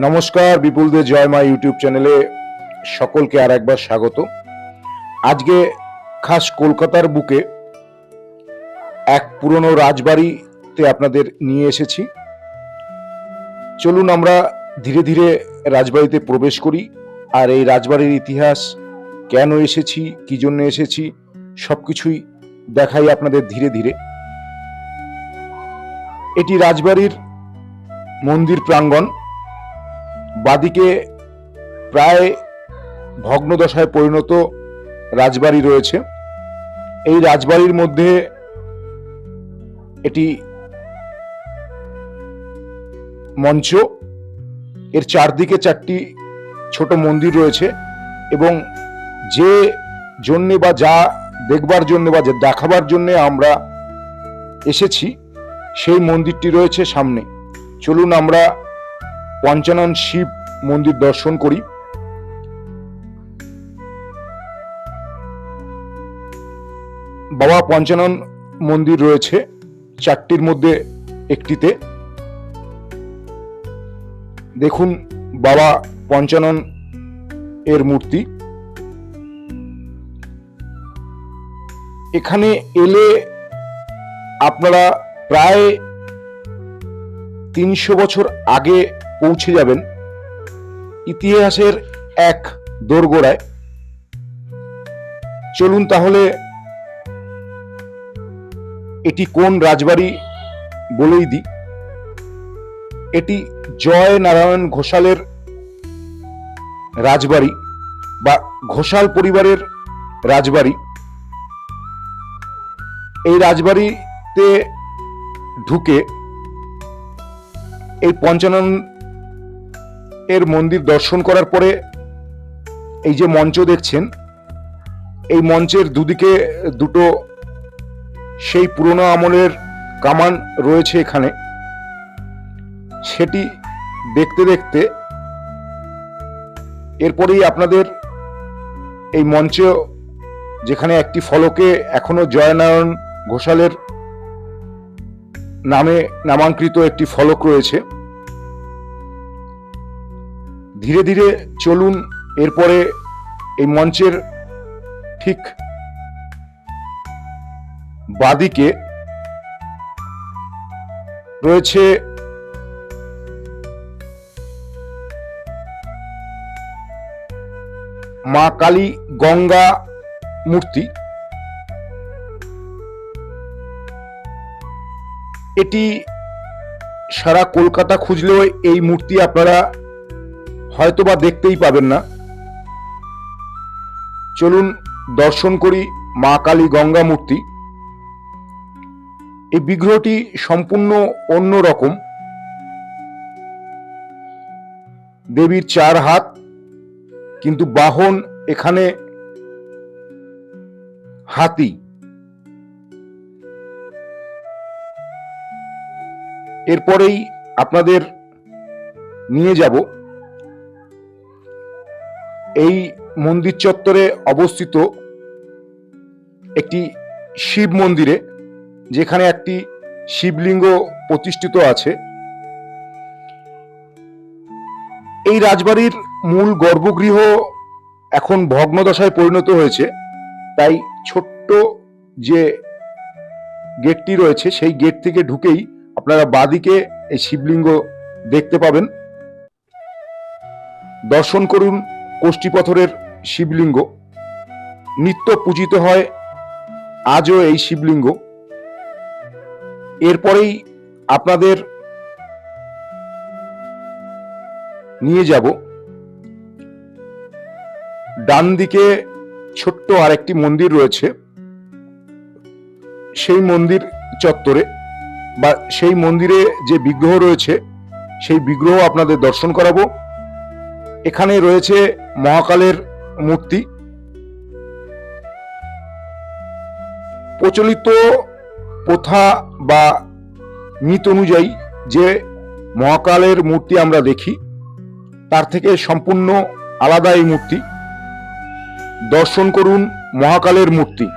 নমস্কার, বিপুল দে জয় মা ইউটিউব চ্যানেলে সকলকে আর একবার স্বাগত। আজকে খাস কলকাতার বুকে এক পুরনো রাজবাড়িতে আপনাদের নিয়ে এসেছি। চলুন আমরা ধীরে ধীরে রাজবাড়িতে প্রবেশ করি আর এই রাজবাড়ির ইতিহাস, কেন এসেছি, কি জন্য এসেছি, সবকিছুই দেখাই আপনাদের ধীরে ধীরে। এটি রাজবাড়ির মন্দির প্রাঙ্গণ। বাদিকে প্রায় ভগ্নদশায় পরিণত রাজবাড়ি রয়েছে। এই রাজবাড়ির মধ্যে এটি মঞ্চ, এর চারদিকে চারটি ছোট মন্দির রয়েছে এবং যে জন্যে বা যা দেখবার জন্য বা যা দেখাবার জন্য আমরা এসেছি সেই মন্দিরটি রয়েছে সামনে। চলুন আমরা পঞ্চানন শিব মন্দির দর্শন করি। বাবা পঞ্চানন মন্দির রয়েছে চারটির মধ্যে একটিতে। দেখুন বাবা পঞ্চানন এর মূর্তি। এখানে এলে আপনারা প্রায় 300 বছর আগে পৌঁছে যাবেন, ইতিহাসের এক দোরগোড়ায়। চলুন তাহলে এটি কোন রাজবাড়ি বলেই দিই। এটি জয় নারায়ণ ঘোষালের রাজবাড়ি বা ঘোষাল পরিবারের রাজবাড়ি। এই রাজবাড়িতে ঢুকে এই পঞ্চানন এর মন্দির দর্শন করার পরে এই যে মঞ্চ দেখছেন, এই মঞ্চের দুদিকে দুটো সেই পুরনো আমলের কামান রয়েছে এখানে। সেটি দেখতে দেখতে এরপরেই আপনাদের এই মঞ্চে, যেখানে একটি ফলকে এখনো জয়নারায়ণ ঘোষালের নামে নামাঙ্কিত একটি ফলক রয়েছে, ধীরে ধীরে চলুন। এরপরে এই মঞ্চের ঠিক বাদিকে রয়েছে মা কালী গঙ্গা মূর্তি। এটি সারা কলকাতা খুঁজলেও এই মূর্তি আপনারা হয়তোবা দেখতেই পাবেন না। চলুন দর্শন করি মা কালী গঙ্গা মূর্তি। এই বিগ্রহটি সম্পূর্ণ অন্য রকম। দেবীর 4 হাত, কিন্তু বাহন এখানে হাতি। এরপরেই আপনাদের নিয়ে যাব এই মন্দির চত্বরে অবস্থিত একটি শিব মন্দিরে, যেখানে একটি শিবলিঙ্গ প্রতিষ্ঠিত আছে। এই রাজবাড়ির মূল গর্ভগৃহ এখন ভগ্নদশায় পরিণত হয়েছে, তাই ছোট্ট যে গেটটি রয়েছে সেই গেট থেকে ঢুকেই আপনারা বাদিকে এই শিবলিঙ্গ দেখতে পাবেন। দর্শন করুন কোষ্ঠীপথরের শিবলিঙ্গ। নিত্য পূজিত হয় আজও এই শিবলিঙ্গ। এরপরেই আপনাদের নিয়ে যাব ডান দিকে ছোট্ট আরেকটি মন্দির রয়েছে, সেই মন্দির চত্বরে বা সেই মন্দিরে যে বিগ্রহ রয়েছে সেই বিগ্রহ আপনাদের দর্শন করাবো। এখানে রয়েছে মহাকালের মূর্তি। প্রচলিত প্রথা বা মিথ অনুযায়ী যে মহাকালের মূর্তি আমরা দেখি তার থেকে সম্পূর্ণ আলাদা এই মূর্তি। দর্শন করুন মহাকালের মূর্তি।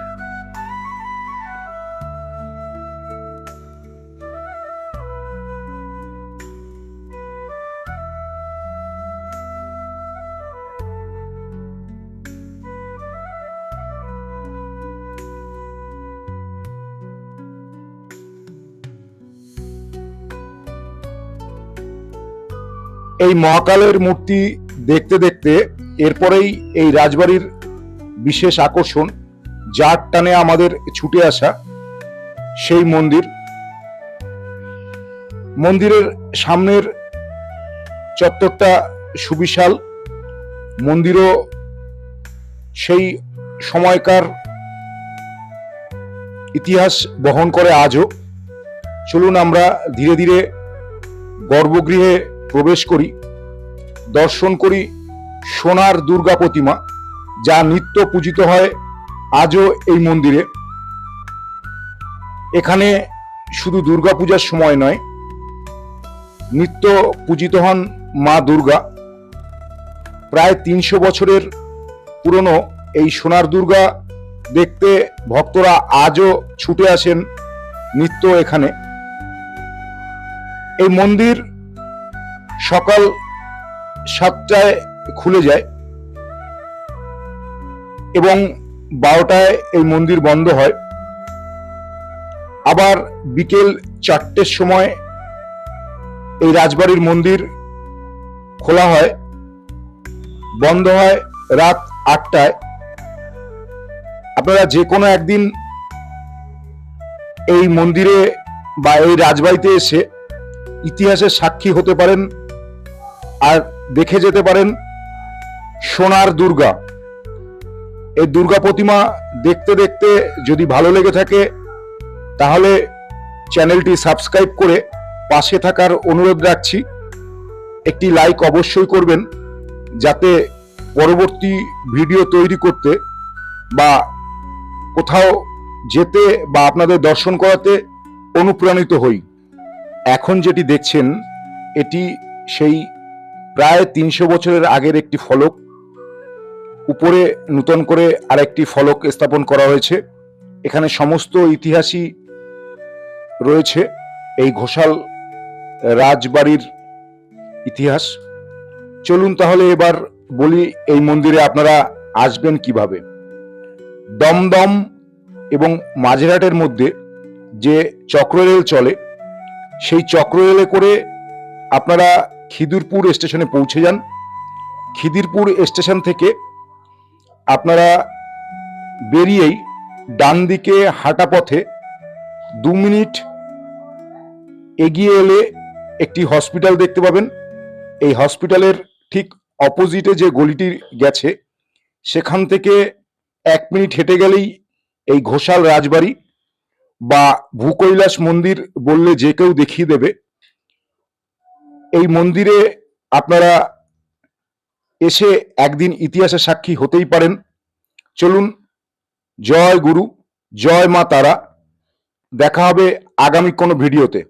এই মহাকালের মূর্তি দেখতে দেখতে এরপরেই এই রাজবাড়ির বিশেষ আকর্ষণ, যার টানে আমাদের ছুটে আসা সেই মন্দির। মন্দিরের সামনের চত্বরটা সুবিশাল, মন্দিরও সেই সময়কার ইতিহাস বহন করে আজও। চলুন আমরা ধীরে ধীরে গর্ভগৃহে প্রবেশ করি, দর্শন করি সোনার দুর্গা প্রতিমা, যা নিত্য পূজিত হয় আজও এই মন্দিরে। এখানে শুধু দুর্গা পূজার সময় নয়, নিত্য পূজিত হন মা দুর্গা। প্রায় 300 বছরের পুরনো এই সোনার দুর্গা দেখতে ভক্তরা আজও ছুটে আসেন নিত্য এখানে। এই মন্দির সকাল 7টায় খুলে যায় এবং 12টায় এই মন্দির বন্ধ হয়। আবার বিকেল 4টের সময় এই রাজবাড়ির মন্দির খোলা হয়, বন্ধ হয় রাত 8টায়। আপনারা যে কোনো একদিন এই মন্দিরে বা এই রাজবাড়িতে এসে ইতিহাসের সাক্ষী হতে পারেন আর দেখে যেতে পারেন সোনার দুর্গা। এই দুর্গা প্রতিমা দেখতে দেখতে যদি ভালো লেগে থাকে তাহলে চ্যানেলটি সাবস্ক্রাইব করে পাশে থাকার অনুরোধ রাখছি। একটি লাইক অবশ্যই করবেন, যাতে পরবর্তী ভিডিও তৈরি করতে বা কোথাও যেতে বা আপনাদের দর্শন করাতে অনুপ্রাণিত হই। এখন যেটি দেখছেন এটি সেই প্রায় 300 বছরের আগের একটি ফলক। উপরে নতুন করে আরেকটি ফলক স্থাপন করা হয়েছে। এখানে সমস্ত ইতিহাসই রয়েছে, এই ঘোষাল রাজবাড়ির ইতিহাস। চলুন তাহলে এবার বলি এই মন্দিরে আপনারা আসবেন কিভাবে। দমদম এবং মাঝেরহাটের মধ্যে যে চক্ররেল চলে, সেই চক্ররেলে করে আপনারা খিদিরপুর স্টেশনে পৌঁছে যান। খিদিরপুর স্টেশন থেকে আপনারা বেরিয়েই ডান দিকে হাঁটা পথে 2 মিনিট এগিয়ে এলে একটি হসপিটাল দেখতে পাবেন। এই হসপিটালের ঠিক অপোজিটে যে গলিটি গেছে সেখান থেকে 1 মিনিট হেঁটে গেলেই এই ঘোষাল রাজবাড়ি বা ভূকৈলাস মন্দির বললে যে কেউ দেখিয়ে দেবে। এই মন্দিরে আপনারা এসে একদিন ইতিহাসের সাক্ষী হতেই পারেন। চলুন, জয় গুরু, জয় মা তারা। দেখা হবে আগামী কোনো ভিডিওতে।